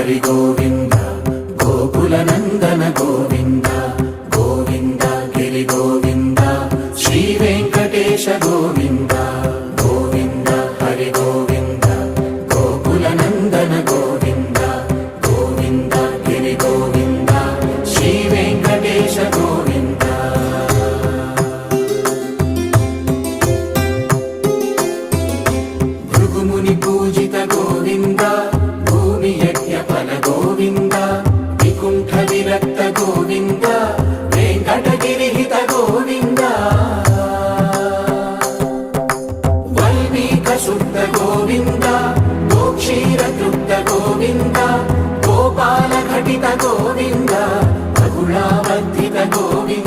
హరి గోవింద గోకుల నందన గోవింద గోవింద గిరి గోవింద శ్రీ వెంకటేశ గోవింద గోవింద హరి గోవింద గోకుల నందన గోవింద గోవింద గిరి గోవింద శ్రీ వెంకటేశ గోవింద భృగుముని పూజిత గోవింద భూమి యజ్ఞ ఫల గోవింద వికుంఠ విరక్త గోవింద వెంకటగిరిహిత గోవింద వల్మీక శుద్ధ గోవింద గోక్షీర తృప్త గోవింద గోపాల ఘటిత గోవింద బహుళావర్ధిత గోవింద